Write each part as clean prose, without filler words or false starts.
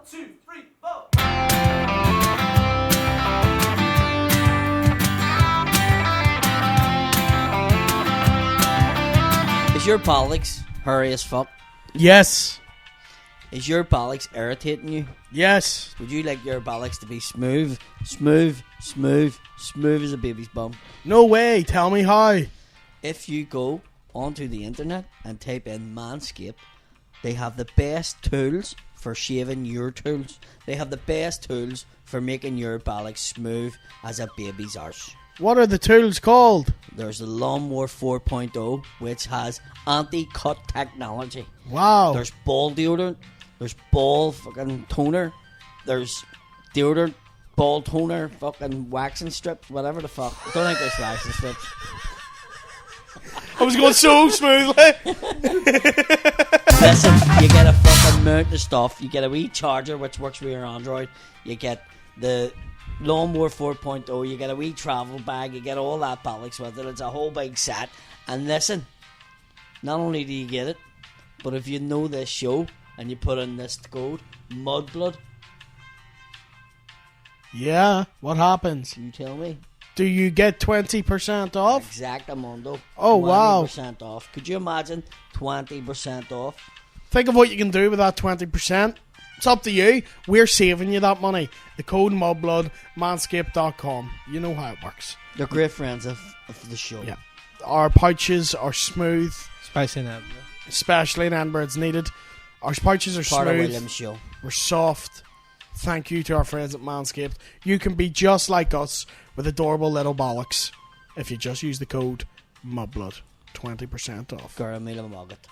2, 3, 4. Is your bollocks hairy as fuck? Yes. Is your bollocks irritating you? Yes. Would you like your bollocks to be smooth as a baby's bum? No way. Tell me how. If you go onto the internet and type in Manscaped, they have the best tools for shaving your tools. They have the best tools for making your bollocks smooth as a baby's arse. What are the tools called? There's the Lawnmower 4.0, which has anti-cut technology. Wow. There's ball deodorant. There's ball fucking toner. There's deodorant, ball toner, fucking waxing strips, whatever the fuck. I don't think there's waxing strips. I was going so smoothly. Listen, you get a fucking mountain of stuff. You get a wee charger, which works with your Android. You get the Lawnmower 4.0. You get a wee travel bag. You get all that bollocks with it. It's a whole big set. And listen, not only do you get it, but if you know this show and you put in this code, Mudblood, Yeah. What happens? you tell me. Do you get 20% off? Exactamundo. Oh, wow. 20% off. Could you imagine 20% off? Think of what you can do with that 20%. It's up to you. We're saving you that money. The code Mudblood, manscaped.com. You know how it works. They're great friends of the show. Yeah. Our pouches are smooth, Especially in Edinburgh. especially in Edinburgh it's needed. Our pouches are Part of smooth. William's show. We're soft. Thank you to our friends at Manscaped. You can be just like us with adorable little bollocks if you just use the code Mudblood. 20% off. Garamila Mogget.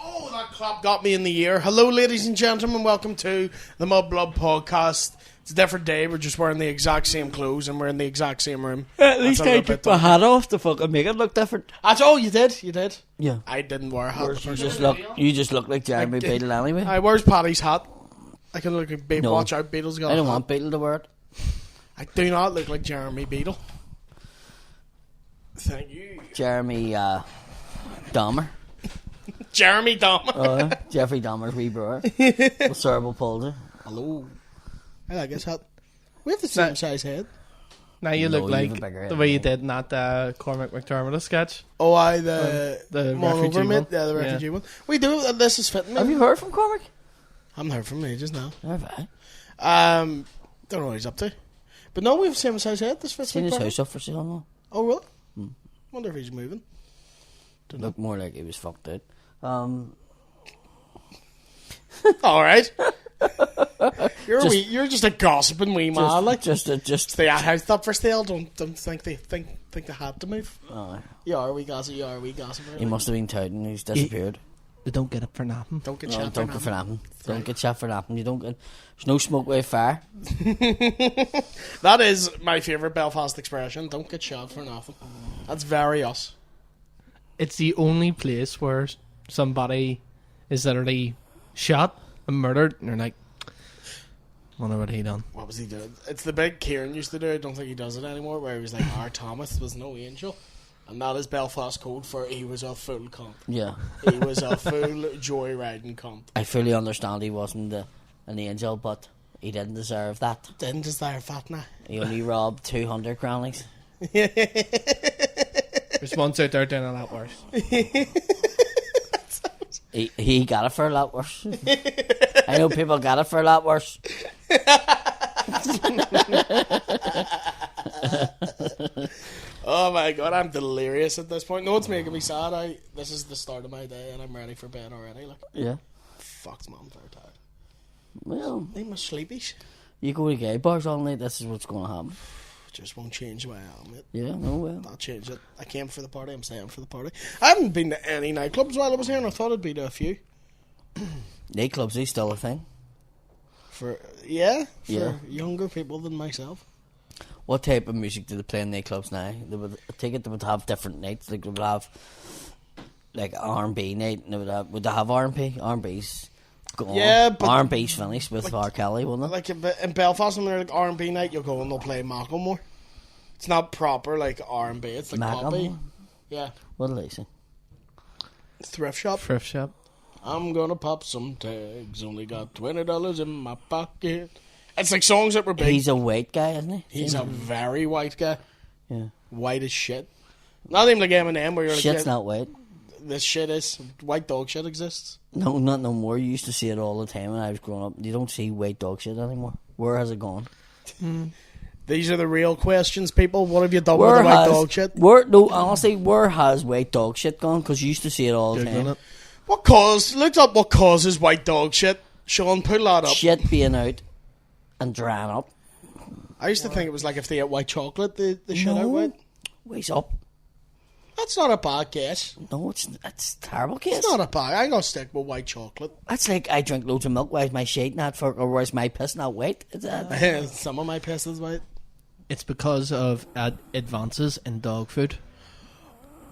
Oh, that clap got me in the ear. Hello, ladies and gentlemen. Welcome to the Mudblood podcast. It's a different day. We're just wearing the exact same clothes and we're in the exact same room. At least That's a I little took bit my hat off to fucking make it look different. That's all you did. You did. Yeah. I didn't wear a hat. the You first just time. look like Jeremy Beadle anyway. Aye, where's Paddy's hat? I can look like Beetle. No. Watch out, Beetle's got I a don't hat. want Beadle to wear it. I do not look like Jeremy Beetle. Thank you. Jeremy Dahmer. Jeremy Dahmer. Jeffrey Dahmer's wee brother. With cerebral palsy. Hello. I like his hat. We have the same size head. Now you No, look you have a like bigger head the way you than me. did in that Cormac McDermott sketch. Oh, aye, the refugee over mate. one. Yeah, the Yeah. refugee one. We do. This is fitting me. Have you heard from Cormac? I haven't heard from him ages now. Have I? Don't know what he's up to. But no, we have the same size head. This fits Seen me his perfect. house up for sale now. Oh, really? Wonder if he's moving. Looked more like he was fucked out. All right. You're just a gossiping wee man. Like just the house up for sale. Don't think they had to move. uh, You are a wee gossiper. he must have been touting. He's disappeared. They don't get it for nothing. Don't get No, shot. don't get for nothing. Don't get shot for nothing. You don't get. There's no smoke without fire. That is my favourite Belfast expression. Don't get shot for nothing. That's very us. It's the only place where somebody is literally shot and murdered, and you're like, wonder what he done. What was he doing? It's the big Kieran used to do. I don't think he does it anymore. Where he was like, "Our Thomas was no angel," and that is Belfast code for he was a full cunt. Yeah. He was a full joyriding cunt. I fully understand he wasn't an angel, but he didn't deserve that. Didn't desire fat now. He only robbed 200 grannies. There's ones out there doing a lot worse. He got it for a lot worse. I know people got it for a lot worse. Oh my god, I'm delirious at this point. No, it's making me sad. This is the start of my day and I'm ready for bed already. Like, Yeah. fuck's mom, very tired. Well, Need my sleepies. you go to gay bars all night, this is what's going to happen. Just won't change who I am. Mate. Yeah, no, well. I'll change it. I came for the party. I'm staying for the party. I haven't been to any nightclubs while I was here, and I thought I'd be to a few. Nightclubs, is still a thing. For Yeah. younger people than myself. What type of music do they play in nightclubs now? They would, I take it they would have different nights. Like they would have like R&B night, and would they have R&B? R&B's gone. Yeah, but R&B's finished with R. Kelly, wouldn't it? like in Belfast, when they're like R&B night, you'll go and they'll play Macklemore. It's not proper like R&B. It's like poppy. Macklemore? Yeah, What did they say? thrift shop. Thrift shop. I'm gonna pop some tags. Only got $20 in my pocket. It's like songs that were big. He's a white guy, isn't he? He's a very white guy. Yeah. White as shit. Not even like Eminem where you're like, Shit's not white. this shit is. White dog shit exists. No, not no more. You used to see it all the time when I was growing up. You don't see white dog shit anymore. Where has it gone? These are the real questions, people. What have you done with the white dog shit? No, honestly, where has white dog shit gone? Because you used to see it all the time. What cause? Look up what causes white dog shit. Sean, pull that up. Shit being out and drying up. I used to think it was like if they ate white chocolate, the shit out white. Ways up. That's not a bad guess. No, it's a terrible case. It's not a bad. I ain't gonna stick with white chocolate. That's like I drink loads of milk. Why is my shade not for, or why is my piss not white? Is that? Some of my piss is white. It's because of advances in dog food.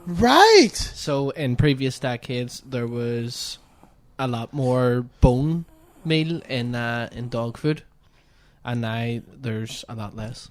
Right. So in previous decades, there was a lot more bone meal in dog food, and now there's a lot less.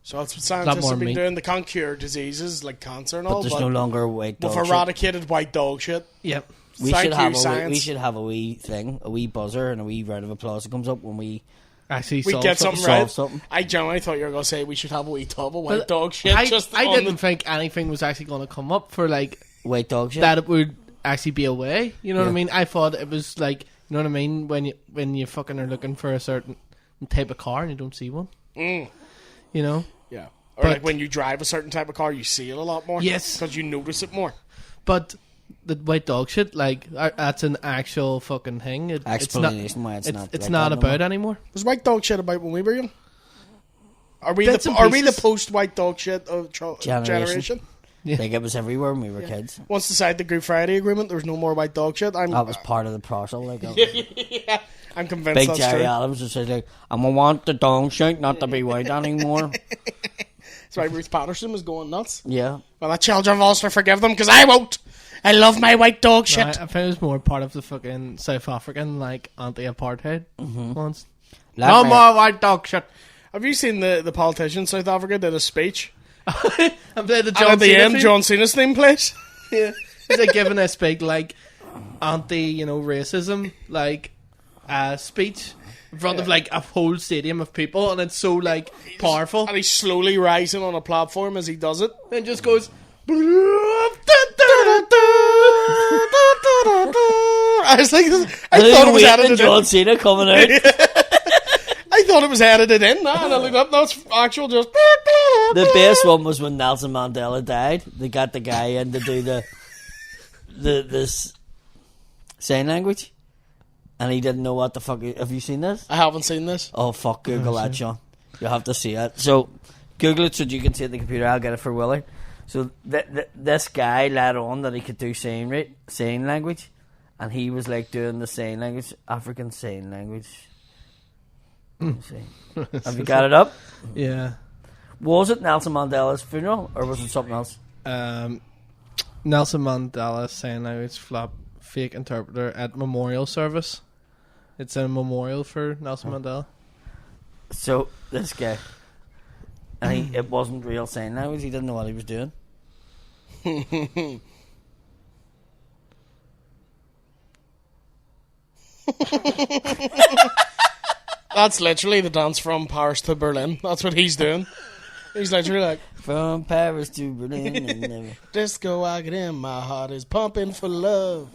So that's what scientists more have been meat. doing. They can't cure diseases like cancer and But all. there's no longer white dog We've shit. eradicated white dog shit. Yep. Thank you, science. We should have a wee thing, a wee buzzer, and a wee round of applause that comes up when we Actually, We get something solve right. something. I genuinely thought you were going to say we should have a wee tub of white But dog shit. I on didn't think anything was actually going to come up for like white dog shit. that. It would actually be a way. You know what I Yeah. mean? I thought it was like, you know what I mean, when you fucking are looking for a certain type of car and you don't see one. Mm. You know? Yeah. Or But- like when you drive a certain type of car, you see it a lot more. Yes. Because you notice it more. But the white dog shit, like that's an actual fucking thing. Explanation why it's not. It's like not that no about more. anymore. Was white dog shit about when we were young? Are we Bits the and are we the pieces. post white dog shit of Generation. generation? Like it was everywhere when we were kids. Once decided the Good Friday Agreement, there was no more white dog shit. That was part of the parcel. Like Yeah, I'm convinced Big that's Jerry true. Adams just said like, "I'm gonna want the dog shit not to be white anymore." That's why Ruth Patterson was going nuts. Yeah. Well, the children of Ulster forgive them because I won't. I love my white dog No, shit. I think it was more part of the fucking South African like anti-apartheid ones. No more white dog shit. Have you seen the politician in South Africa did a speech? I played the And John at the Cena end, theme. John Cena's theme plays. Yeah. He's like giving this big like racism like speech in front of like a whole stadium of people, and it's so like powerful, And he's slowly rising on a platform as he does it. and just goes. I was like, I thought it was edited in. John Cena coming out. I thought it was edited in. And I looked up, no, it's actual just. The best one was when Nelson Mandela died. They got the guy in to do this sign language, and he didn't know what the fuck. Have you seen this? I haven't seen this. Oh fuck! Google that, Sean. You'll have to see it. So Google it so you can see it on the computer. I'll get it for Willie. So this guy let on that he could do sign language, and he was like doing the sign language, African sign language. Let me see. Have you got it up? Yeah. Was it Nelson Mandela's funeral or was it something else? Nelson Mandela saying language flap fake interpreter at memorial service. It's a memorial for Nelson Mandela. So this guy, and it wasn't real sign language. He didn't know what he was doing. That's literally the dance from Paris to Berlin. That's what he's doing. He's literally like, From Paris to Berlin. And never. disco wagon in my heart is pumping for love.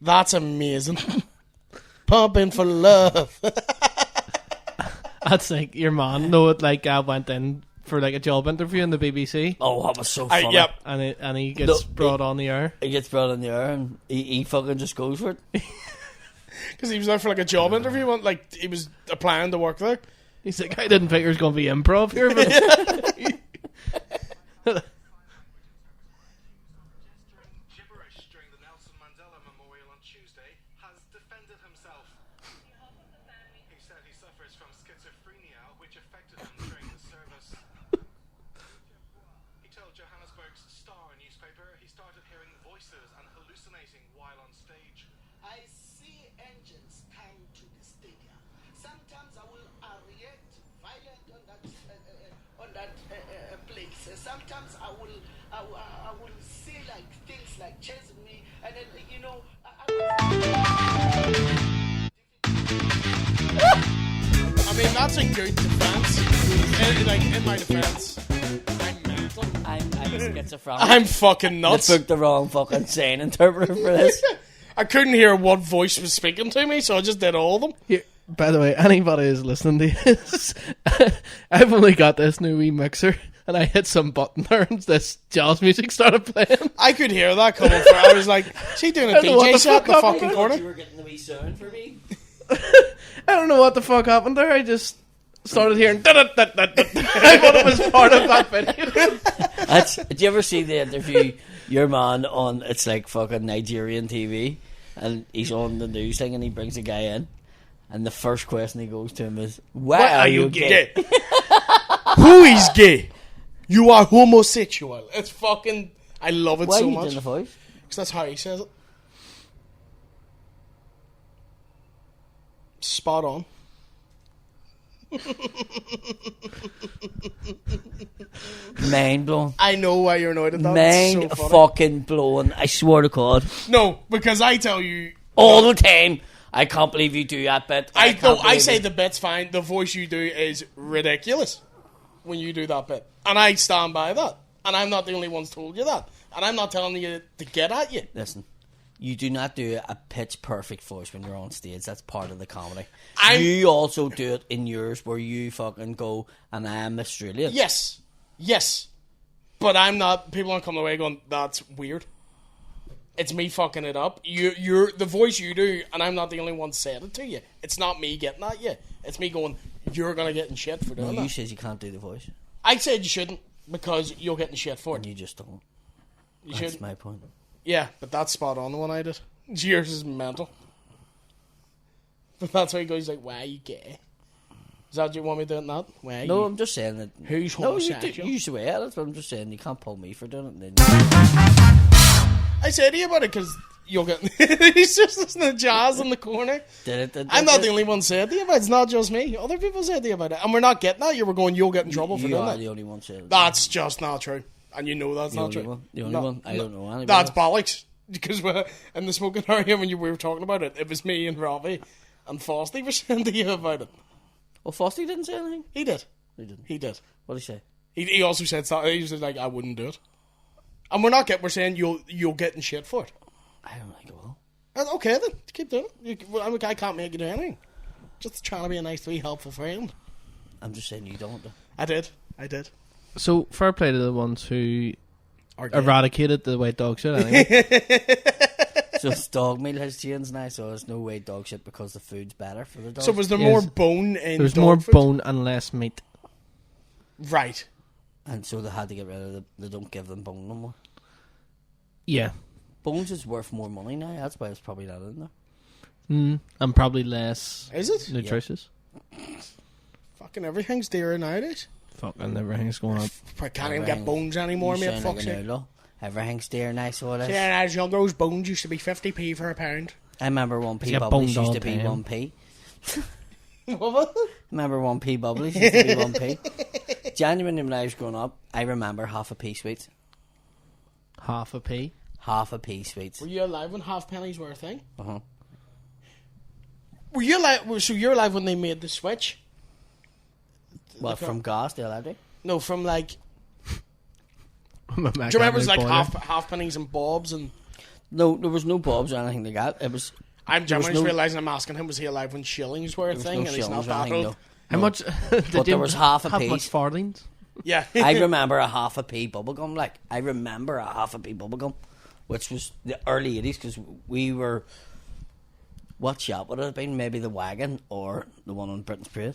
That's amazing. Pumping for love. That's like your man. No, it like went in for like a job interview in the BBC, Oh, that was so funny. Yep. and he gets brought on the air. He gets brought in the air and he fucking just goes for it. Because he was there for like a job interview. Like he was applying to work there. He's like, I didn't think there was going to be improv here, but Gibberish during the Nelson Mandela Memorial on Tuesday, has defended himself. He said he suffers from schizophrenia, which affected him during the service. He told Johannesburg's Star newspaper he started hearing voices and hallucinating while on stage. I see engines come to the stadium. Sometimes I will react violent on that place. Sometimes I will see like things like chasing me, and then I I mean, that's a good defense. In my defense, I'm mental. I'm schizophrenic. I'm fucking nuts. They booked the wrong fucking sign interpreter for this. I couldn't hear what voice was speaking to me, so I just did all of them. Here, by the way, anybody who's listening to this, I've only got this new wee mixer, and I hit some button there, and this jazz music started playing. I could hear that coming from. I was like, is he doing a I don't know what DJ the set in the fuck fucking happened. corner? You were getting the wee sound for me. I don't know what the fuck happened there. I just started hearing. I thought it was part of that video. Did you ever see the interview? Your man on it's like fucking Nigerian TV, and he's on the news thing, and he brings a guy in, and the first question he goes to him is, "Why are you gay?" Who is gay? You are homosexual. It's fucking. I love it Why so are you much. doing the voice? Because that's how he says it. Spot on. Mind blown. I know why you're annoyed at that. Mind It's so funny. fucking blown. I swear to God. No, because I tell you All the time. I can't believe you do that bit. I can't believe say it. the bit's fine. The voice you do is ridiculous when you do that bit, and I stand by that. And I'm not the only one's told you that. And I'm not telling you to get at you. Listen, you do not do a pitch perfect voice when you're on stage. That's part of the comedy. I'm- You also do it in yours where you fucking go, and I am Australian. Yes, but I'm not. People aren't coming away going, "That's weird." It's me fucking it up. You're the voice you do, and I'm not the only one saying it to you. It's not me getting at you. It's me going, "You're gonna get in shit for doing No, you that." says you can't do the voice. I said you shouldn't because you'll get in shit for it. You just don't. You That's shouldn't. my point. Yeah, but that's spot on the one I did. Yours is mental. But that's why he goes like, "Why are you gay?" Is that what you want me doing that? Why are No, you? I'm just saying that. Who's No, you homosexual? use the way at it, but I'm just saying you can't pull me for doing it. And then I said to you about it because you'll get. He's just listening to jazz in the corner. I'm not the only one saying to you about it. It's not just me. Other people said to you about it. And we're not getting at you. We're going, you'll get in trouble for You doing are that. the only one saying it. That's just not true. And you know that's The not only true. one. The only No, one. I don't know anybody. That's else. bollocks. Because in the smoking area when we were talking about it, it was me and Robbie and Fosty were saying to you about it. Well, Frosty didn't say anything. He did. He didn't. He did. What did he say? He also said something. He was like, "I wouldn't do it." And we're saying you'll get in shit for it. I don't think it will. Okay then, keep doing it. I can't make you do anything. Just trying to be a nice, wee, helpful friend. I'm just saying you don't. I did. So, fair play to the ones who Or gay. eradicated the white dog shit anyway. So dog meal has changed now, so there's no way dog shit because the food's better for the dog. So was there Yes. more bone in There's dog more food? bone and less meat. Right. And so they had to get rid of they don't give them bone no more. Yeah. Bones is worth more money now, that's why it's probably not in there. And probably less Is it? nutritious. Fucking everything's dearer nowadays. Fucking everything's going up. I can't even get bones anymore, You mate. sound Fuck's like an sake. outlaw. Everything's dear nice, so it is. Yeah, as young those bones used to be 50p for a pound. I remember 1p get bubblies boned used all to the be time. 1p. What? Remember 1p bubblies used to be 1p. Genuinely, when I was growing up, I remember half a p sweets. Half a p. Half a p sweets. Were you alive when half pennies were a thing? Uh-huh. Were you alive? So you're alive when they made the switch? What, from gas to electric? No, from like. Do Do you remember it was like half pennies and bobs and? No, there was no bobs or anything like that. It was... I'm There was just no- realising I'm asking him, was he alive when shillings were a There was thing? no And he's not shillings or that anything, old. no. How much? Did But you there was half a have piece. much farthings? Yeah. I remember a half a p bubblegum. Like, I remember a half a p bubblegum, which was the early 80s, because we were... What shop would it have been? Maybe the Wagon or the one on Britain's Parade.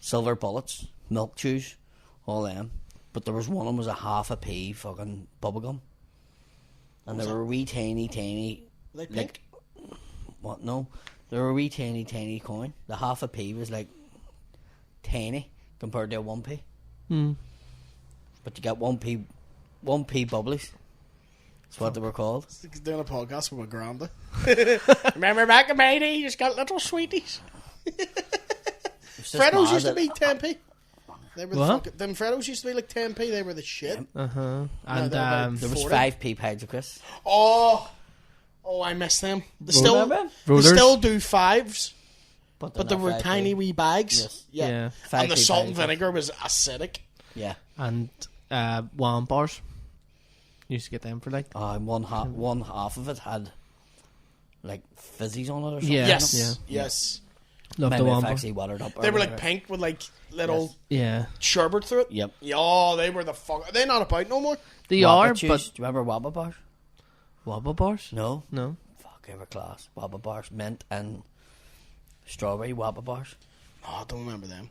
Silver Bullets, Milk Chews, all them. But there was one of them was a half a p fucking bubblegum. And they were a wee tiny... Like pink? What? No. They were a wee tiny coin. The half a p was like tiny compared to a 1p. But you got 1p bubblies. That's what they were called. He's doing a podcast with my granda. Remember back in my day, you just got little sweeties. It's just Freddos mad used to that- be 10p. They were the What? them Freddos used to be like 10p. They were the shit. Uh huh. No, And they're about- There was 40. 5p pints of crisps. Oh, Oh, I miss them. They Remember? Rollers? still do 5s, But but they were they're not tiny big. wee bags. Yes. Yeah. And the 5p salt and bags. vinegar was acidic. Yeah. And wine bars. Used to get them for like. One half of it had like fizzies on it or something. Yeah. Yes. Yeah. Yes. Love Maybe the wine if bar. actually watered up. or They were like whatever. pink with like little Yeah. sherbet through it. Yep. Yeah, they were the fuck. Are they not about no more? They Wabba are, chews. but. Do you remember Wabba bars? Wobble bars? No. No. Fuck, they were class. Wabba bars, mint and strawberry Wabba bars. No, I don't remember them.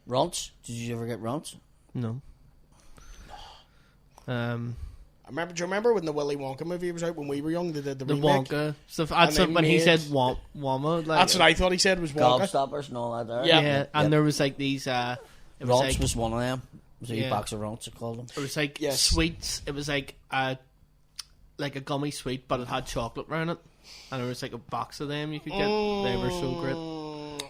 Runts? Did you ever get runts? No. Do you remember when the Willy Wonka movie was out when we were young? They did the The remake. Wonka stuff. That's they when he made- said Wama. Like, That's what I thought he said was Wonka. Gobstoppers and all that there. Yeah. Yeah, and there was like these. It was Runts like was one of them. It was a Yeah. box of runts, I called them. it was like Yes. sweets. It was like a gummy sweet, but it had chocolate around it, and there was like a box of them you could get. They were so great.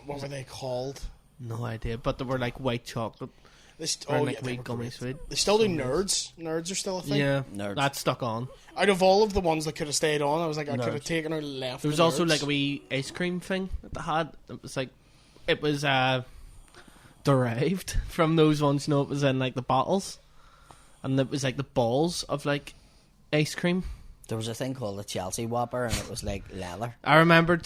What were they called? No idea, but they were like white chocolate They or oh, like yeah, they wee were gummy great. sweet. They still do Nerds. Nerds are still a thing. Yeah, Nerds. that stuck on. Out of all of the ones that could have stayed on, I was like, I could have Nerds. taken or left. There was the also Nerds. like a wee ice cream thing that they had. It was derived from those ones. You know, it was in like the bottles, and it was like the balls of like ice cream. There was a thing called the Chelsea Whopper, and it was like leather. I remember.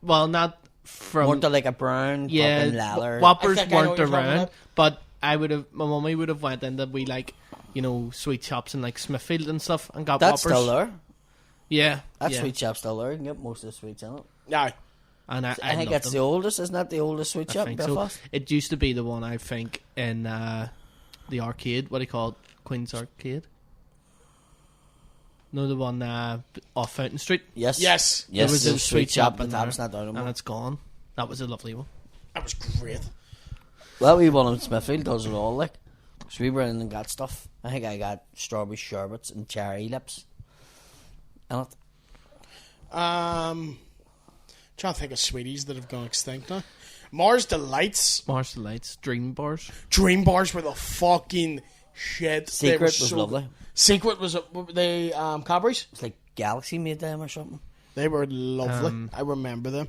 Well, not from. Weren't they like a brown Yeah, fucking leather? Whoppers I think I know weren't what you're talking around, about. but my mummy would have went into we like, sweet shops in like Smithfield and stuff and got That's Whoppers. still there. Yeah, That yeah. sweet shop's still there. You can get most of the sweets in it. Yeah. And I I think loved that's them. the oldest. Isn't that the oldest sweet I shop in think so. Belfast? It used to be the one I think in the arcade. What do you call it? Queen's Arcade. No, the one off Fountain Street. Yes. Yes. Yes. There was the a sweet shop but in that's there, not down and anymore. it's gone. That was a lovely one. That was great. Well, we one in Smithfield does it all, like. So we were in and got stuff. I think I got strawberry sherbets and cherry lips. And it. Trying to think of sweeties that have gone extinct now. Mars Delights. Mars Lights, Dream Bars. Dream bars were the fucking shit. They Secret were was so lovely. good. Secret was they Cadbury's. It's like Galaxy made them or something. They were lovely. I remember them.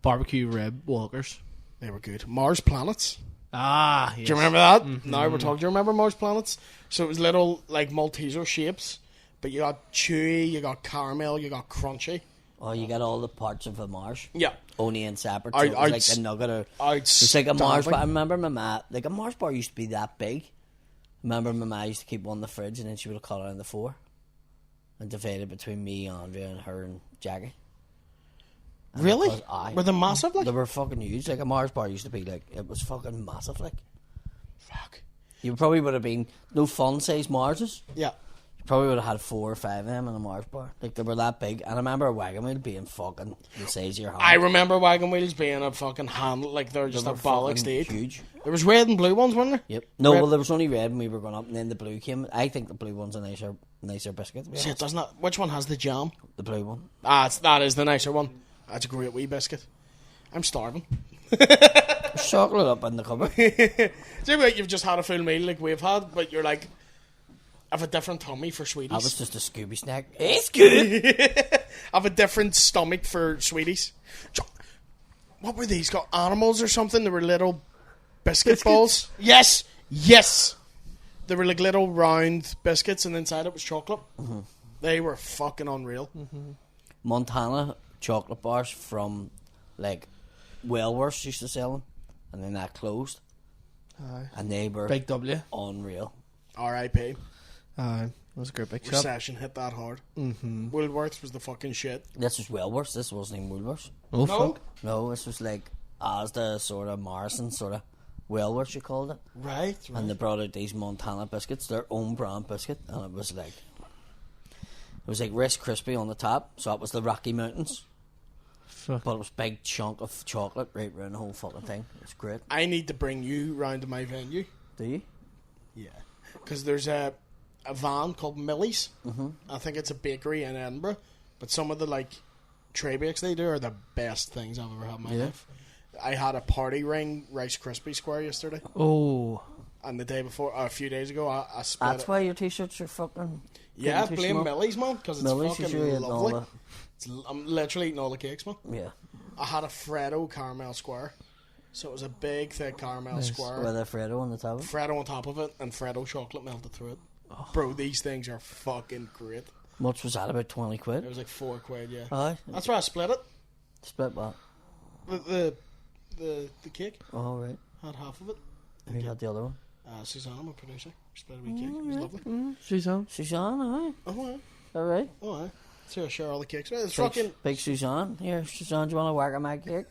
Barbecue Rib Walkers. They were good. Mars Planets. Ah, yes. Do you remember that? Now we're talking. Do you remember Mars Planets? So it was little like Malteser shapes, but you got chewy, you got caramel, you got crunchy. Oh, you got all the parts of a Mars. Yeah. Only in separate. So I- it was I'd like a nugget or... I'd It's like a Mars bar. I starving. remember my ma... Like a Mars bar used to be that big. Remember my ma used to keep one in the fridge and then she would have cut it into 4. And divided between me, Andrea, and her and Jackie. And Really? because I- Were they massive? Like They were fucking huge. Like a Mars bar used to be like... It was fucking massive, like. fuck. You probably would have been... No fun-size Marses. Yeah. You probably would have had 4 or 5 of them in a Mars bar. Like, they were that big. And I remember a wagon wheel being fucking the size of your hand. I remember wagon wheels being a fucking handle, like they're just They a were bollocks fucking to eat. huge. There was red and blue ones, weren't there? Yep. No, Red- well, there was only red when we were going up, and then the blue came. I think the blue one's a nicer biscuit. To be Shit, honest. doesn't that? Which one has the jam? The blue one. That is the nicer one. That's a great wee biscuit. I'm starving. There's chocolate up in the cupboard. See, like you've just had a full meal like we've had, but you're like, I have a different tummy for sweeties. That was just a Scooby snack. It's good. I have a different stomach for sweeties. What were these? Got animals or something? They were little biscuit balls. Yes, yes. They were like little round biscuits, and inside it was chocolate. Mm-hmm. They were fucking unreal. Montana chocolate bars from, like, Wellworths used to sell them, and then that closed. And they were Big W. unreal. R.I.P. That was a great big shop. Recession hit that hard. Mm-hmm. Woolworths was the fucking shit. This was Wellworths. This wasn't even Woolworths. Oh, No, fuck. No, this was like Asda, sort of Morrison, sort of Wellworths, you called it. right. And they brought out these Montana biscuits, their own brand biscuit, and it was like Rice Krispie on the top, so it was the Rocky Mountains, Fuck. but it was big chunk of chocolate right around the whole fucking thing. It's great. I need to bring you round to my venue. Do you? Yeah, because there's a van called Millie's. Mm-hmm. I think it's a bakery in Edinburgh, but some of the like tray bakes they do are the best things I've ever had in my life. I had a party ring Rice Krispie square yesterday, Oh. and the day before, a few days ago, I split That's it. why your t-shirts are fucking... Yeah, Getting too blame small. Millie's, man, because it's Millie's fucking is really eating all lovely. I'm literally eating all the cakes, man. Yeah. I had a Freddo caramel square. So it was a big, thick caramel square. With a Freddo on the top of it. Freddo on top of it, and Freddo chocolate melted through it. Bro, these things are fucking great. Much was that, about 20 quid? It was like £4, yeah. Aye. That's why I split it. Split what? The cake. Oh, right. Had half of it. Who had the other one? Susanna, my producer. Split a wee cake. It was lovely. Suzanne. Suzanne, aye. Oh, yeah. Alright. Oh, yeah. So I share all the cakes. It's Big, fucking... big Suzanne. Here, Suzanne, do you want to whack a my cake?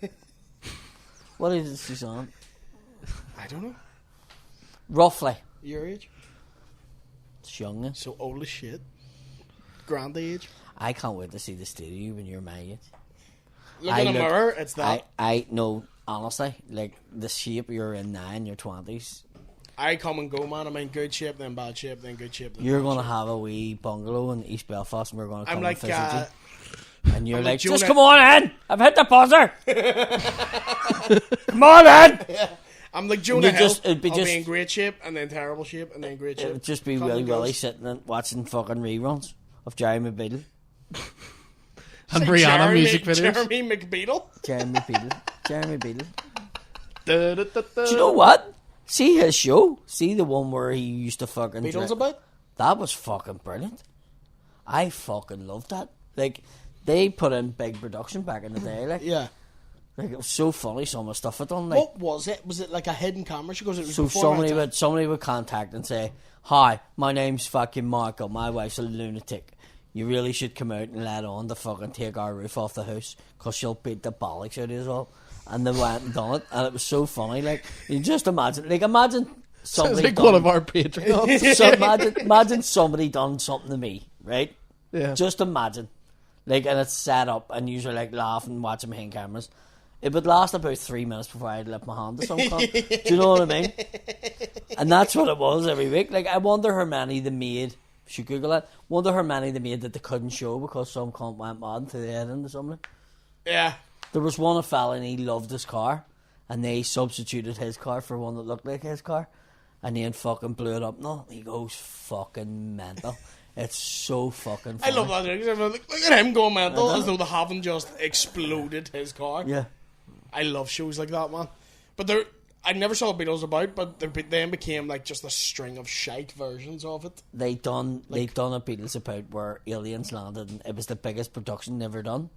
What is it, Suzanne? I don't know. Roughly. Your age? It's young. Eh? So old as shit. Grand age. I can't wait to see the state of you when you're my age. Look in a mirror, it's that. I know, honestly, like, the shape you're in now in your 20s, I come and go, man. I'm in good shape, then bad shape, then good shape. Then you're bad going to shape. have a wee bungalow in East Belfast and we're going to come I'm like, and visit you. And you're I'm like, like just Jonah- come on in! I've hit the buzzer! Come on in! I'm like Jonah It'd Hill. it'd be I'll just, be in great shape, and then terrible shape, and then great shape. it'd just be Come Willy and Willy goes. sitting and watching fucking reruns of Jeremy Beadle. And Say Rihanna music videos. Jeremy McBeadle. Jeremy Beadle. Jeremy Beadle. Da, da, da, da. Do you know what? See his show? See the one where he used to fucking... Beatles about? That was fucking brilliant. I fucking loved that. Like, they put in big production back in the day. Like, Yeah. like it was so funny, some of the stuff it done. Like, What was it? Was it like a hidden camera? She goes, it was so before my time. somebody would contact and say, "Hi, my name's fucking Michael. My wife's a lunatic. You really should come out and let on to fucking take our roof off the house because she'll beat the bollocks out of us all." And they went and done it, and it was so funny. Like, you just imagine Sounds somebody like done, one of our Patreons. so imagine somebody done something to me, right? Yeah. Just imagine. Like, and it's set up, and you're like laughing, watching behind cameras. It would last about 3 minutes before I'd lift my hand to some cunt. Do you know what I mean? And that's what it was every week. Like, I wonder how many they made. Should Google it. Wonder how many they made that they couldn't show because some cunt went mad to the end or something. Yeah. There was one fella and he loved his car, and they substituted his car for one that looked like his car, and then fucking blew it up. No, he goes fucking mental. It's so fucking I funny. love that. Look at him going mental as though they haven't just exploded his car. Yeah. I love shows like that, man. But I never saw the Beatles about, but they then became like just a string of shite versions of it. They done a Beatles about where aliens landed, and it was the biggest production ever done.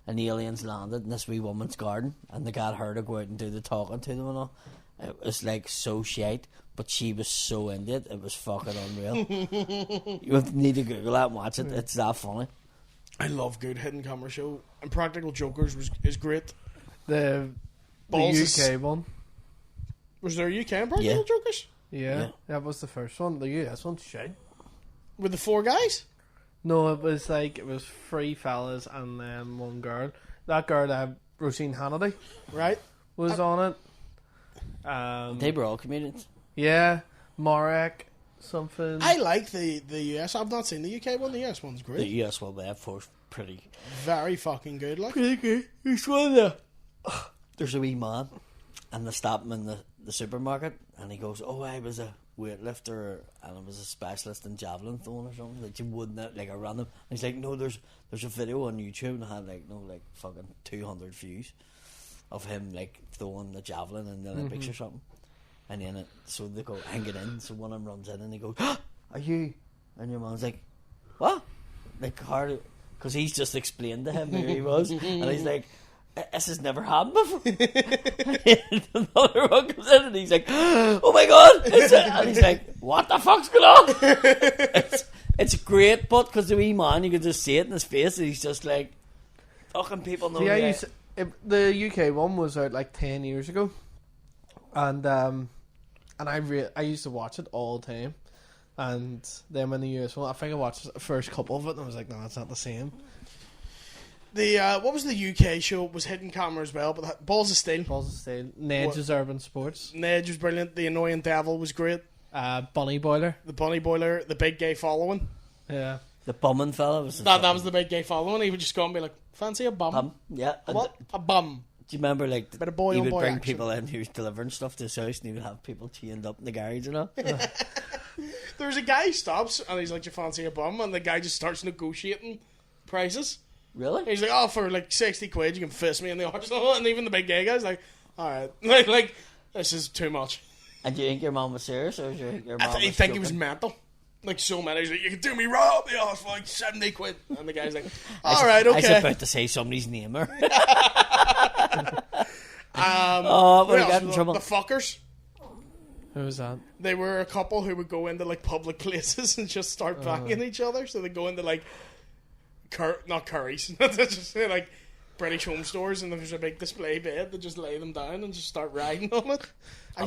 And the aliens landed in this wee woman's garden, and they got her to go out and do the talking to them and all. It was like so shite, but she was so into it. It was fucking unreal. You need to Google that and watch it. It's that funny. I love good hidden camera show. And Practical Jokers is great. The Balls UK is- one. Was there a UK in Practical Yeah. Jokers? Yeah, that was the first one. The US one's shit. With the four guys? No, it was 3 fellas and then one girl. That girl, Roisin Hannity, Right? was on it. They were all comedians. Yeah, Marek, something. I like the US. I've not seen the UK one. The US one's great. The US one they have for pretty Very fucking good. Like, good. It's one of the... There's a wee man, and they stop him in the supermarket, and he goes, "Oh, I was a weightlifter, and I was a specialist in javelin throwing or something." Like, you wouldn't, like, a random. And he's like, "No, there's a video on YouTube, and it had fucking 200 views of him like throwing the javelin in the Olympics or something." And then so they go, "Hang it in." So one of them runs in, and he goes, "Are you?" And your man's like, "What?" Like, hard, because he's just explained to him who he was, and he's like, "This has never happened before." And another one comes in and he's like, "Oh my god!" And he's like, "What the fuck's going on?" It's great, but because the wee man, you can just see it in his face, and he's just like, "Fucking people know." Yeah, the UK one was out 10 years ago, and I used to watch it all the time. And then when the US one, I think I watched the first couple of it, and I was like, "No, it's not the same." the what was the UK show? It was hidden camera as well, but Balls of Steel. Balls of Steel, Nedge's Urban Sports, Nedge was brilliant. The Annoying Devil was great. Bunny Boiler, The Bunny Boiler, the Big Gay Following. yeah. The bumming fella was That was the Big Gay Following. He would just go and be like, "Fancy a bum? bum. Yeah. A what? A bum." Do you remember, like, Bit of boy he on would boy bring action. people in who was delivering stuff to his house, and he would have people chained up in the garage and all? There's a guy who stops and he's like, "Do you fancy a bum?" And the guy just starts negotiating prices. Really? He's like, "Oh, for like 60 quid, you can fist me in the arsenal." And even the big gay guy's like, "Alright." Like, this is too much. And do you think your mom was serious, or do you think your mom I was think he was joking? mental. Like, so many. He's like, "You can do me right up the arse for like 70 quid." And the guy's like, I "Alright, was okay." about to say somebody's name there. What we else? got in trouble. The fuckers. Who was that? They were a couple who would go into like public places and just start banging each other. So they go into like not Curry's, just like British home stores, and there's a big display bed. They just lay them down and just start riding on it.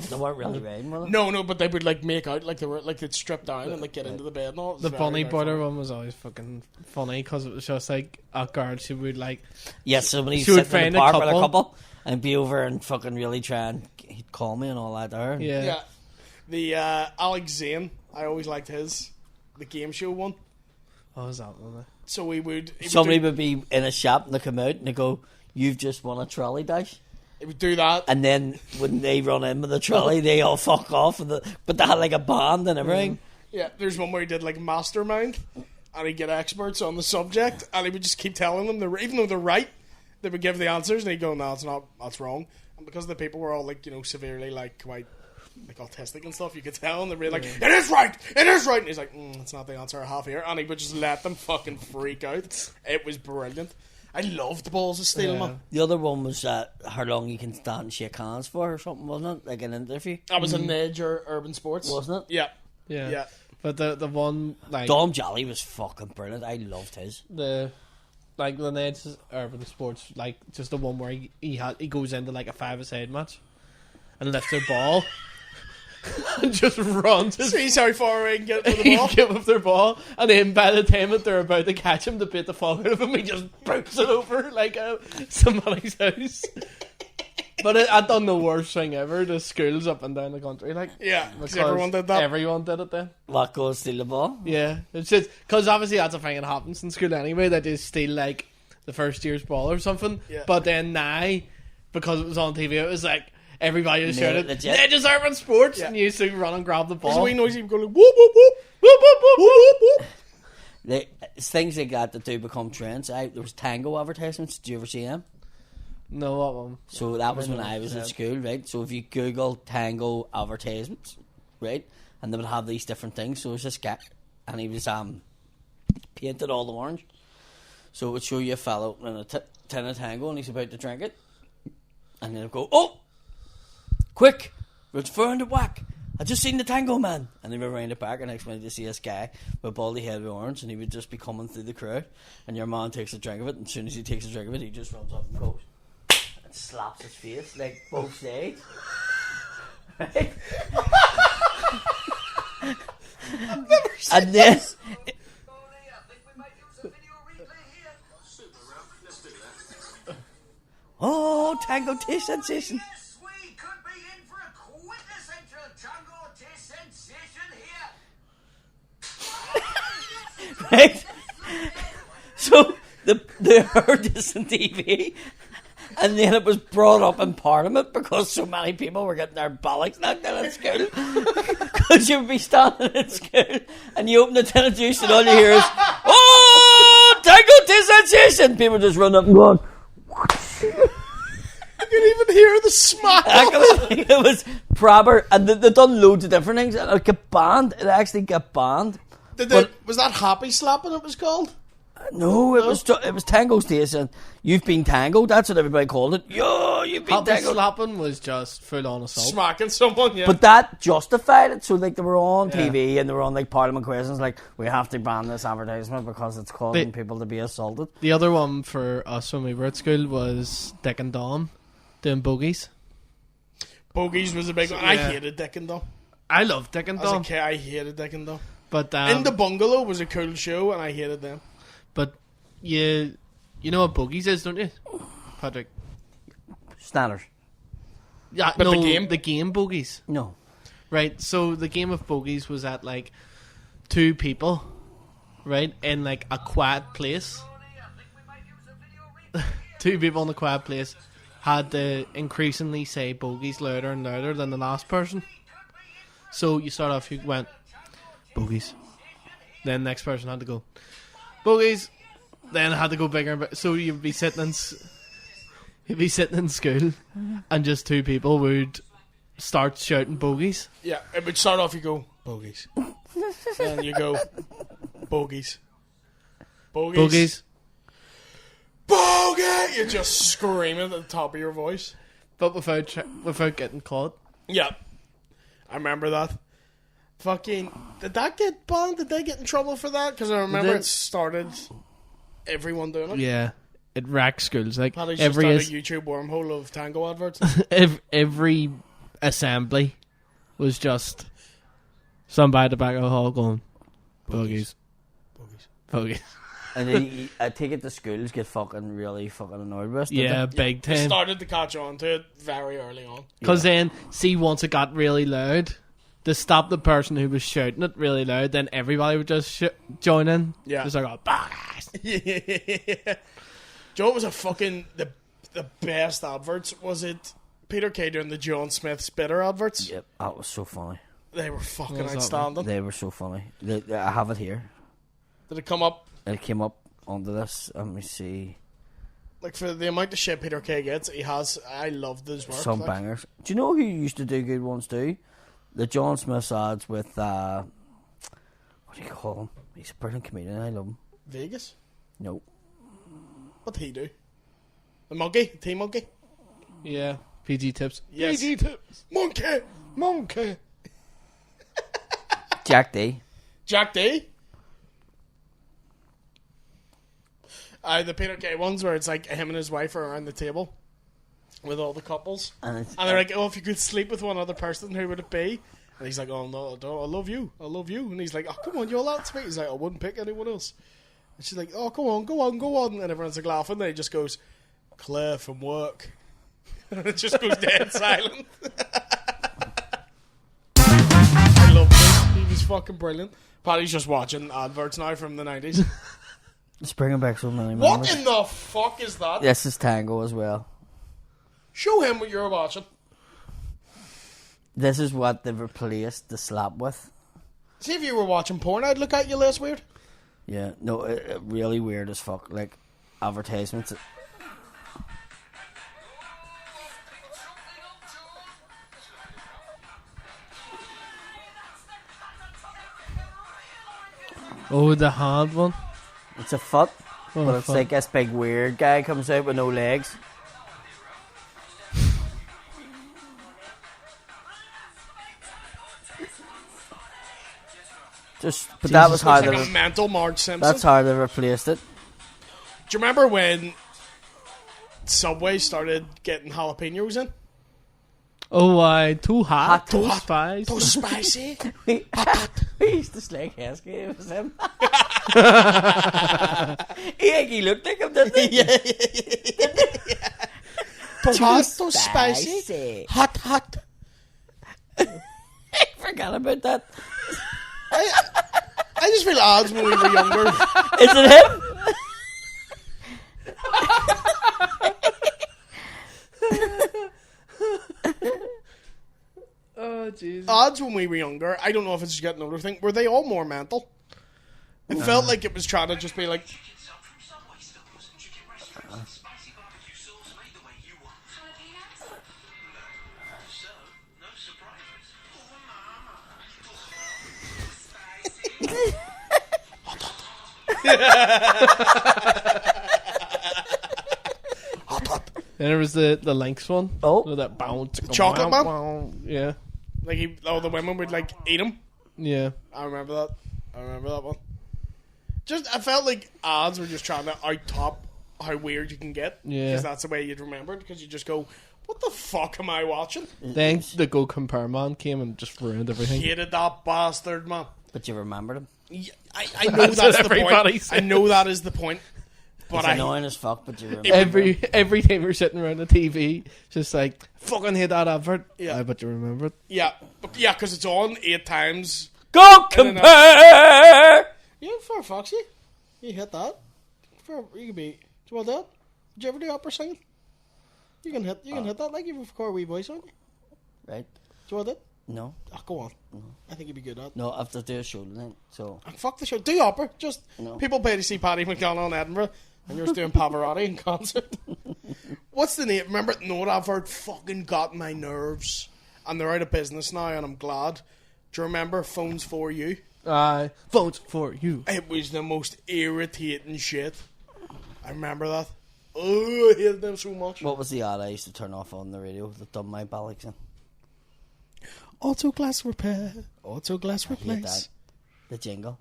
They weren't really riding, were they? No, but they would like make out like they were like they'd strip down and like get into the bed and all. It was The very, bunny very boiler funny. one was always fucking funny because it was just like a girl. She would like Yes, somebody She would sitting in find the a park with a couple. couple and be over and fucking really try and he'd call me and all that there. yeah. Yeah, the Alex Zane. I always liked his the game show one. What was that one? So he would Somebody do, would be in a shop and they come out and they go, "You've just won a trolley dash." he would do that. And then when they run in with the trolley, they all fuck off. But they had like a band and everything. Yeah, there's one where he did like mastermind, and he'd get experts on the subject, and he would just keep telling them, even though they're right, they would give the answers, and he'd go, "No, it's not, that's wrong." And because the people were all like, severely like quite like autistic and stuff, you could tell, and they'd be like, "It is right, and he's like, "It's not the answer, I have here," and he would just let them fucking freak out. It was brilliant. I loved Balls of Steel, man. The other one was how long you can stand and shake hands for or something, wasn't it? Like an interview. That was an Edge or Urban Sports, Wasn't it? Yeah, Yeah. yeah. But the one like Dom Jolly was fucking brilliant. I loved his. the Ned's Urban Sports, like just the one where he goes into like a 5-a-side match and lifts their ball and just runs. See how far away he can get it with the He ball. give up their ball, and then by the time that they're about to catch him to beat the fuck out of him, he just bounced it over like somebody's house. But I done the worst thing ever. The schools up and down the country, like Yeah, because because everyone did that. Everyone did it then. What goes steal the ball? Yeah, it's just because obviously that's a thing that happens in school anyway. They just steal like the first year's ball or something. Yeah. But then now, because it was on TV, it was like everybody just Made it shouted, legit. "They deserve Urban Sports!" Yeah. and you used to run and grab the There's a ball. wee noise, he'd go like, "Whoop whoop whoop whoop whoop whoop whoop whoop." It's things like that do become trends. There was Tango advertisements. Did you ever see them? No, what one? So that was when know I what was you at said. school, right? So if you Google Tango advertisements, right, and they would have these different things. So it was this guy, and he was painted all orange. So it would show you a fellow opening a tin of Tango, and he's about to drink it, and then he'd go, "Oh, quick, it's found the whack. I just seen the Tango man," and he would round it back, and next minute you see this guy with baldy head with orange, and he would just be coming through the crowd, and your man takes a drink of it, and as soon as he takes a drink of it, he just runs up and goes and slaps his face like both sides. Right? And then oh, Tango taste sensation. Yes, we could be in for a quintessential tango taste sensation here. Right? So they heard this on TV, and then it was brought up in Parliament because so many people were getting their bollocks knocked out at school. Because you would be standing in school and you open the tin of juice and all you hear is, "Oh, Tango taste sensation!" People just run up and going. You could even hear the smile. It was proper, and they done loads of different things, and it got banned. It actually got banned. Was that Happy Slapping it was called? No, it was Tango Station. You've been tangoed. That's what everybody called it. Yo, you've been Happy tangoed. slapping was just full on assault. Smacking someone, yeah. But that justified it. So like they were on TV and they were on like Parliament questions, like we have to ban this advertisement because it's causing people to be assaulted. The other one for us when we were at school was Dick and Dom doing bogies. Bogies was a big one. I hated Dick and Dumb. I love Dick and As a Dom, kid, I hated Dick and Dumb. but In the Bungalow was a cool show, and I hated them. but you know what bogies is, don't you, Patrick? Standard. Yeah, But no, the game? bogies. No. Right, so the game of bogies was at like two people, right, in like a quiet place. Two people in a quiet place had to increasingly say bogies louder and louder than the last person. So you start off, you went bogies. Then next person had to go, bogies. Then had to go bigger, but so you'd be sitting in school, and just two people would start shouting bogies. Yeah, it would start off, you go, bogies. And you go, bogies. Bogies. Bogies. Bogey! You're just screaming at the top of your voice. But without getting caught. Yeah. I remember that. Fucking, did that get banned? Did they get in trouble for that? Because I remember it started everyone doing it. Yeah. It wrecked schools. Like Paddy's every just had a YouTube wormhole of Tango adverts. every assembly was just somebody at the back of the hall going, bogies. Bogies. And then I take it the schools get really fucking annoyed with us. Yeah, big They time. started to catch on to it very early on. Because then, see, once it got really loud, to stop the person who was shouting it really loud, then everybody would just join in. Yeah. Just like, bogies. Yeah. Joe was a fucking the best adverts. Was it Peter Kay doing the John Smith Spitter adverts? Yep, that was so funny. They were fucking What was that outstanding. They were so funny. I have it here. Did it come up It came up onto this. Let me see. like for the amount of shit Peter Kay gets? He has. I loved his work. Some like. bangers. Do you know who used to do good ones too? The John Smith ads with what do you call him? He's a brilliant comedian. I love him. Vegas. No. What did he do? The monkey, Team Monkey. Yeah, PG tips. Yes. PG tips. Monkey. Jack D. Jack D. The Peter Kay ones where it's like him and his wife are around the table with all the couples. And And they're like, oh, if you could sleep with one other person, who would it be? And he's like, oh, no, I don't. I love you. And he's like, oh, come on, you're allowed to me. He's like, I wouldn't pick anyone else. And she's like, oh, go on. And everyone's like laughing. Then he just goes, Claire from work. And it just goes dead silent. I loved it. He was fucking brilliant. Paddy's just watching adverts now from the 90s. it's bringing back so many What memories. in the fuck is that? This is Tango as well. Show him what you're watching. This is what they've replaced the slap with. See, if you were watching porn, I'd look at you less weird. Yeah, no, it really weird as fuck. Like advertisements. Oh, the hand one. It's a foot, Oh, but it's fuck. like this big weird guy comes out with no legs. But that was how It's they like a mental Marge Simpson. that's how they replaced it. Do you remember when Subway started getting jalapenos in? Oh, too hot, Too too hot. spicy. Too spicy. We used to slake Heskey. It was him. He looked like him, didn't he? Too hot, too spicy. Spicy. Hot. I forgot about that. I just feel odds when we were younger. Is it him? Oh, jeez. Odds when we were younger, I don't know if it's just getting older thing, were they all more mental? It felt like it was trying to just be like, Then there was the Lynx one. Oh. With that bounce. Chocolate man? Yeah. like the women would like eat them. Yeah. I remember that one. Just, I felt like ads were just trying to out-top how weird you can get. Yeah. Because that's the way you'd remember it. Because you just go, what the fuck am I watching? Then the Go Compare man came and just ruined everything. Hated that bastard, man. But you remembered him. Yeah, I know That's that's what the point. everybody I says. know that is the point. But It's I annoying as fuck, but you remember him. Every time you're sitting around the TV, just like, fucking hate that advert. Yeah. I bet you remember it. yeah, because it's on 8 times. Go In and compare! Yeah, fair Foxy. You hit that. Fair, you can be. Do you want that? Did you ever do opera singing? You can hit that like you've got a wee voice on you. Right. Do you want that? No. Oh, go on. I think you'd be good at it. No, I have to do a show tonight, so... Fuck the show. Do opera. Just No. people pay to see Paddy McDonald in Edinburgh, and you're just doing Pavarotti in concert. What's the name? Remember, no, I've heard fucking got my nerves, and they're out of business now, and I'm glad. Do you remember Phones For You? Phones For You. It was the most irritating shit. I remember that. Oh, I hated them so much. What was the ad I used to turn off on the radio that done my bollocks in? Auto glass repair. Auto glass Hate replace. that. The jingle.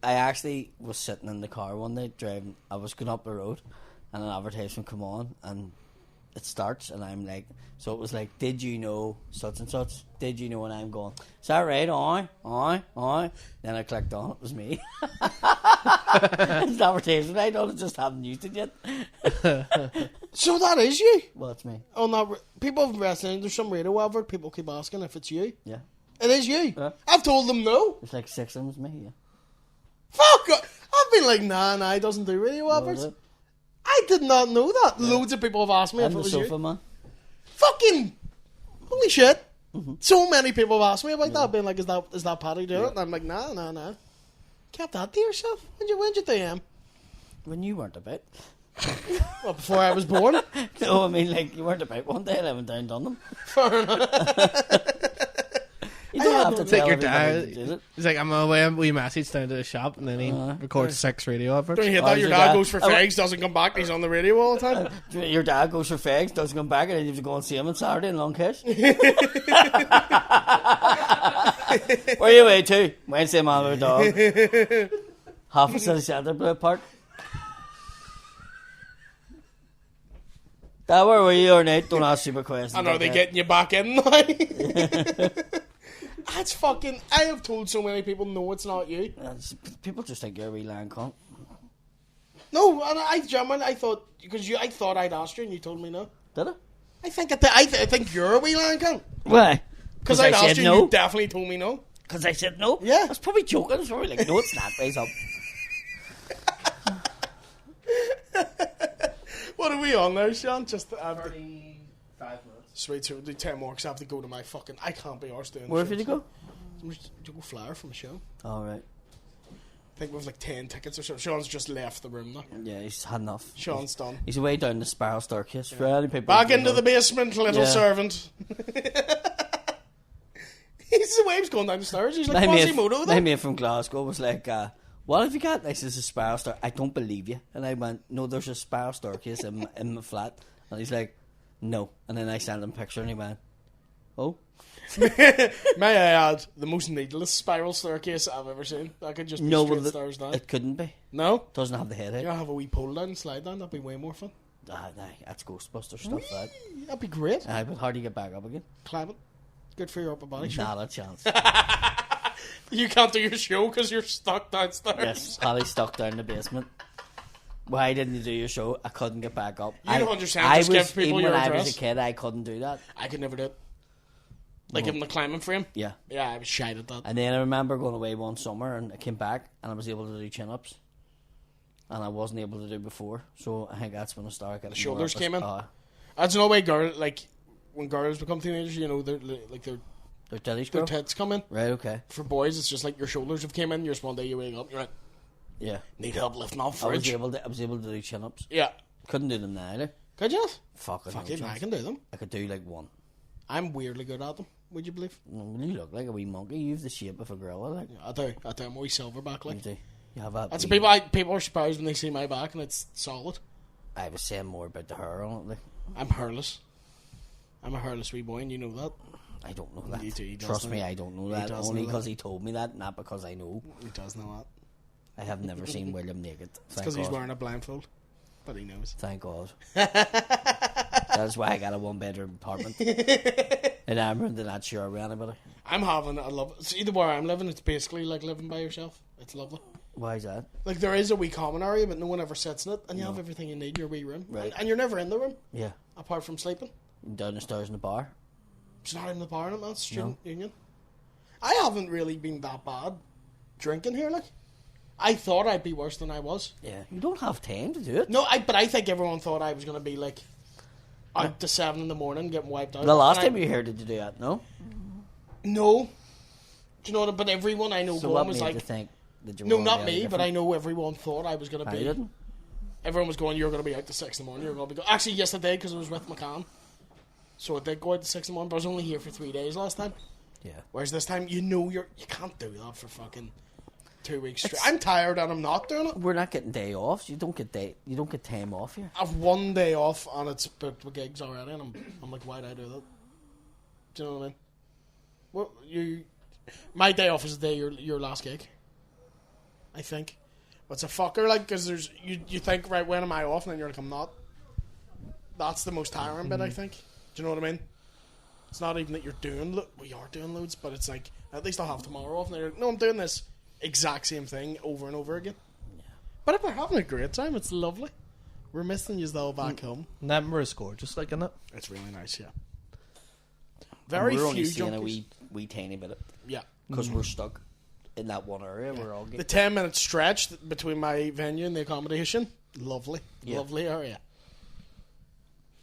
I actually was sitting in the car one day driving. I was going up the road, and an advertisement come on, and it starts, and I'm like, so it was like, did you know such and such? Did you know? And I'm going, is that right? Aye. Then I clicked on, it was me. It's an advertisement. I don't just haven't used it yet. So that is you. Well, it's me. On that, people have wrestling. There's some radio advert. People keep asking if it's you. Yeah. It is you. Yeah. I've told them no. It's like 6 of them, it's me. Yeah. Fuck. I've been like, nah, he doesn't do radio adverts. it? I did not know that. Loads of people have asked me if I'm it the was sofa you. man. Fucking holy shit! So many people have asked me about that, being like, "Is that Paddy doing it?" And I'm like, "Nah. Kept that to yourself. When'd you do him? When you weren't about. Well, before I was born. No, I mean, like, you weren't about one day and I went down and done them. Fair enough. You don't have to It's like tell your everybody dad. to do it. He's like, I'm away. We message down to the shop, and then he records 6 radio adverts. Don't you hate Oh, that? Your your dad dad- goes for fags, doesn't come back, and he's on the radio all the time. Your dad goes for fags, doesn't come back, and then you have to go and see him on Saturday in Long Kish. Where are you away to? Wednesday, man with a dog. Half a city centre blew apart. That where were you or Nate? Don't ask stupid questions. And are they okay? getting you back in now? That's fucking. I have told so many people, no, it's not you. People just think you're a wee lion cunt. No, and I genuinely, I thought, because I thought I'd asked you and you told me no. Did I? I think you're a wee lion cunt. Why? Because I'd asked said you no. and you definitely told me no. Because I said no? Yeah. I was probably joking. I was probably like, no, it's not. Raise up. What are we on there, Sean? Just 35 minutes. Sweet, so we'll do 10 more because I have to go to my fucking. I can't be arsed doing Where shows. did you go? To go flyer from a show. All right. I think we have like 10 tickets or so. Sean's just left the room now. Yeah, he's had enough. Sean's done. He's away down the spiral staircase. For any people Back who into know. the basement, little Yeah. servant. He's the way he's going down the stairs. He's like Quasimodo. My mate from Glasgow was like, what have you got? I says, a spiral stair. I don't believe you. And I went, no, there's a spiral staircase in my flat. And he's like, no. And then I sent him a picture and he went, oh. May I add, the most needless spiral staircase I've ever seen. That could just be No, straight well, stairs down. it couldn't be. No? Doesn't have the head You out. have a wee pull down and slide down. That'd be way more fun. Nah, that's Ghostbuster stuff, that. That'd be great. But how do you get back up again? Climb it. Good for your upper body. Sure. Not a chance. You can't do your show because you're stuck downstairs. Yes, Paddy's stuck down in the basement. Why didn't you do your show? I couldn't get back up. You don't understand, I just was, give people even your when I was address. a kid, I couldn't do that. I could never do it. Like in the climbing frame. Yeah. Yeah, I was shite at that. And then I remember going away one summer and I came back and I was able to do chin-ups. And I wasn't able to do before. So I think that's when I started getting The shoulders came in? That's That's no way when girls become teenagers, you know, their titties grow? tits come in. Right, okay. For boys, it's just like your shoulders have came in. You're just one day you wake up, you're like, Yeah. need help lifting off I was fridge. able to do chin-ups. Yeah. Couldn't do them now either. Could you? Fuck Fuck no it, I chance. can do them. I could do like one. I'm weirdly good at them. Would you believe? Well, you look like a wee monkey. You have the shape of a gorilla. Like. I do. I'm always silverback. You Like do. You have that. that's wee- people are surprised when they see my back and it's solid. I was saying more about the hair on it. Like. I'm hairless. I'm a hairless wee boy, and you know that. I don't know that. He does Trust know me, that. I don't know He that. does Only know because that. he told me that, not because I know. He does know that. I have never seen William naked. It's because he's wearing a blindfold, but he knows. Thank God. That's why I got a one-bedroom apartment in Amber. They're not sure with anybody. I'm having a love. See, the where I'm living, it's basically like living by yourself. It's lovely. Why is that? Like there is a wee common area, but no one ever sits in it, and you have everything you need in your wee room, Right. and you're never in the room Yeah. apart from sleeping. Down the stairs in the bar. It's not in the bar, man. It's student union. I haven't really been that bad drinking here. Like, I thought I'd be worse than I was. Yeah. You don't have time to do it. No, but I think everyone thought I was going to be like out to 7 in the morning getting wiped out. The last And time you were here, did you do that? No? No. Do you know what? But everyone I know So going what was made like, you think that you no, were not gonna be me, any but I different? know everyone thought I was going to I be. didn't. Everyone was going, you're going to be out to 6 in the morning. You're going to be Actually, yes, I did because I was with McCann. So I did go out to 6 in the morning, but I was only here for 3 days last time. Yeah. Whereas this time, you can't do that for fucking 2 weeks straight. I'm tired and I'm not doing it. We're not getting day offs. You don't get time off here. I've 1 day off and it's booked with gigs already, and I'm like, why'd I do that? Do you know what I mean? Well, my day off is the day your last gig. I think. But it's a fucker, like, because you think, right, when am I off? And then you're like, I'm not. That's the most tiring bit, I think. Do you know what I mean? It's not even that you're doing, we are doing loads, but it's like, at least I'll have tomorrow off. And they're like, no, I'm doing this exact same thing over and over again. Yeah. But we're having a great time. It's lovely. We're missing you though back home. Edinburgh is gorgeous, like, isn't it? It's really nice, yeah. Very Very we're only few seeing junkies. a wee tiny bit of Yeah. because we're stuck in that one area. We're all The getting 10-minute stretch between my venue and the accommodation, lovely. Yeah. Lovely area.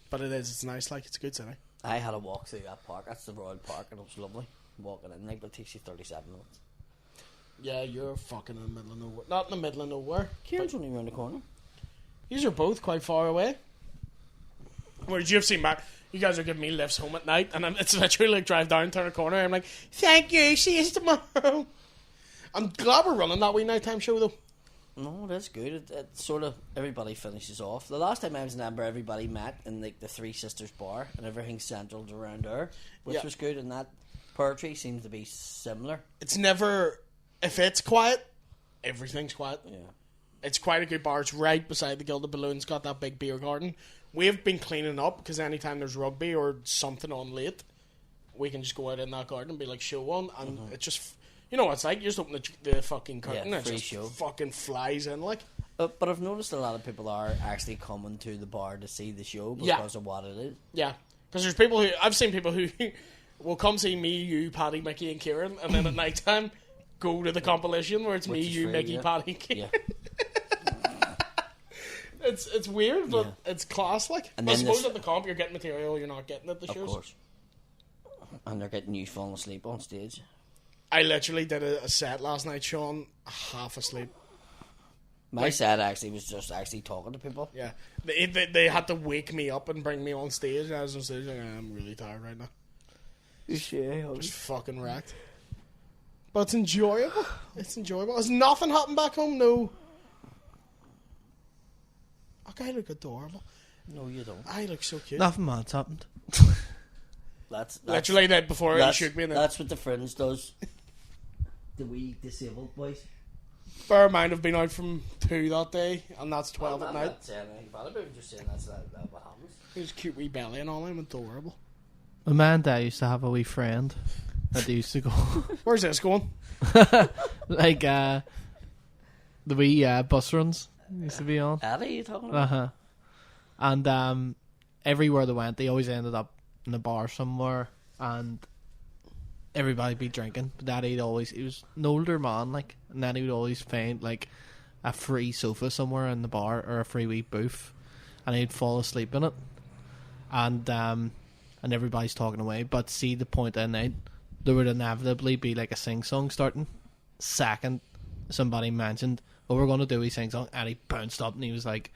But it's nice, like, it's a good city. I had a walk through that park. That's the Royal Park, and it was lovely. Walking in, like, it takes you 37 minutes. Yeah, you're fucking in the middle of nowhere. Not in the middle of nowhere. Kieran's only around the corner. These are both quite far away. Whereas you've seen back, you guys are giving me lifts home at night, and it's literally like drive down, turn a corner, and I'm like, thank you, see you tomorrow. I'm glad we're running that wee nighttime show though. No, that's good. It sort of everybody finishes off. The last time I was in Edinburgh, everybody met in like the Three Sisters bar, and everything centred around there, which Yeah. was good. And that poetry seems to be similar. It's never, if it's quiet, everything's quiet. Yeah. It's quite a good bar. It's right beside the Gilded Balloon's got that big beer garden. We've been cleaning up because anytime there's rugby or something on late, we can just go out in that garden and be like, show on, and it just, you know what it's like, you just open the fucking curtain and it free just show. fucking flies in, like. But I've noticed a lot of people are actually coming to the bar to see the show Yeah. because of what it is. Yeah, because there's people who, I've seen people who will come see me, you, Paddy, Mickey and Kieran, and then at night time go to the compilation where it's Which me, is you, free, Mickey, yeah. Paddy and Kieran. Yeah. It's weird, but Yeah. it's class, like. And I then suppose this- at the comp you're getting material you're not getting at the Of shows. course. And they're getting you falling asleep on stage. I literally did a set last night, Sean, half asleep. My set actually was just actually talking to people. Yeah, they had to wake me up and bring me on stage. And I was on stage like, I'm really tired right now. Just fucking wrecked. But it's enjoyable. It's enjoyable. Has nothing happened back home? No. Okay, I look adorable. No, you don't. I look so cute. Nothing mad's happened. That's Literally, that before he that's, shook me. And then, that's what the Fringe does. The wee disabled boys. bear in mind, I've been out from 2 that day, and that's 12 at I'm night. not saying anything bad about it, I'm just saying that's that what happens. His cute wee belly and all. I'm adorable. Amanda used to have a wee friend that they used to go Where's this going? like the wee bus runs used to be on. Eddie, you talking about? And everywhere they went, they always ended up in a bar somewhere, and everybody be drinking. But Daddy'd always, he was an older man, like, and then he would always find like a free sofa somewhere in the bar or a free wee booth, and he'd fall asleep in it, and everybody's talking away. But see, the point of the night, there would inevitably be like a sing song starting. Second, somebody mentioned, "Oh, we're going to do a sing song," and he bounced up and he was like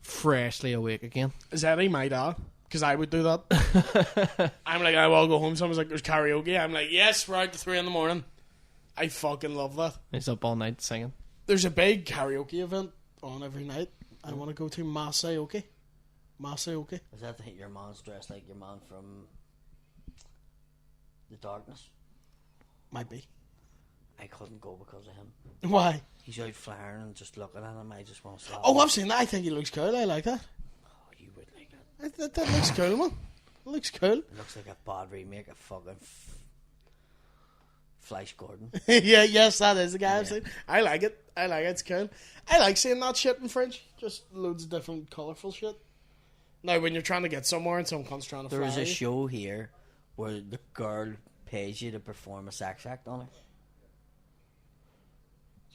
freshly awake again. Is Eddie my dad? Because I would do that. I'm like, I will go home. Someone's like, there's karaoke. I'm like, yes, we're out to 3 in the morning. I fucking love that. He's up all night singing. There's a big karaoke event on every night. I want to go to Manscaped. Manscaped. Is that the, your man's dressed like your man from The Darkness? Might be. I couldn't go because of him. Why? He's out flying and just looking at him. I just want to slap Oh, him. I've seen that. I think he looks cool. I like that. Oh, you would like that. That looks cool, man. It looks cool. It looks like a bad remake of fucking Flash Gordon. Yeah, yes, that is the guy I've seen. I like it. I like it. It's cool. I like seeing that shit in Fringe. Just loads of different colourful shit. Now, when you're trying to get somewhere and some cunt's trying to There fly is a you- show here where the girl pays you to perform a sex act on her.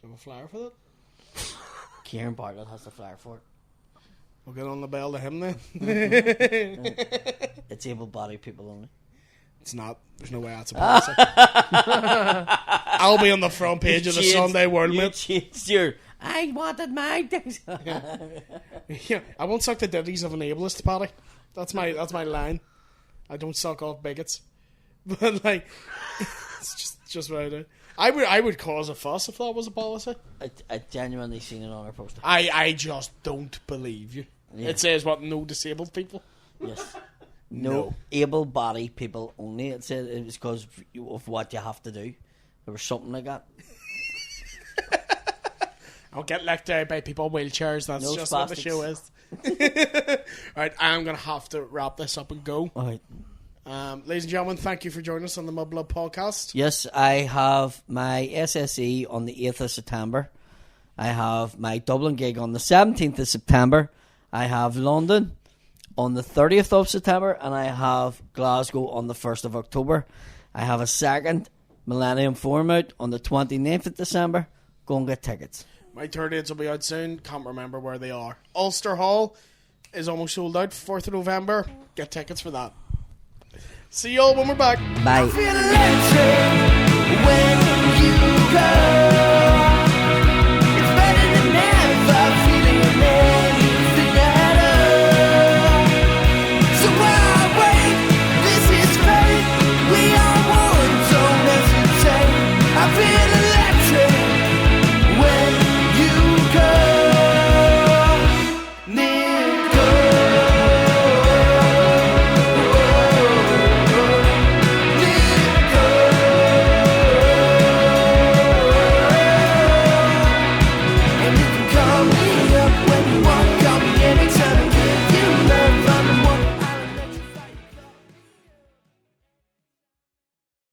Do you have a flyer for that? Kieran Bartlett has the flyer for it. We'll get on the bell to him then. It's able-bodied people only. It's not. There's no way that's a policy. I'll be on the front page of the Sunday World, You mate. changed your. I wanted my things. Yeah, I won't suck the ditties of an ableist, Paddy. That's my line. I don't suck off bigots. But like, it's just what I do. I would cause a fuss if that was a policy. I genuinely seen it on our poster. I just don't believe you. Yeah. It says what? No disabled people. Yes. No able-bodied people only. It said it was because of what you have to do. There was something like that. I'll get licked out by people in wheelchairs. That's No just what the spastics. show is. Alright, I'm going to have to wrap this up and go. All right. Ladies and gentlemen, thank you for joining us on the Mudblood podcast. Yes, I have my SSE on the 8th of September. I have my Dublin gig on the 17th of September. I have London on the 30th of September. And I have Glasgow on the 1st of October. I have a second Millennium Forum out on the 29th of December. Go and get tickets. My tour dates will be out soon. Can't remember where they are. Ulster Hall is almost sold out. 4th of November. Get tickets for that. See y'all when we're back. Bye. Feel electric when you go.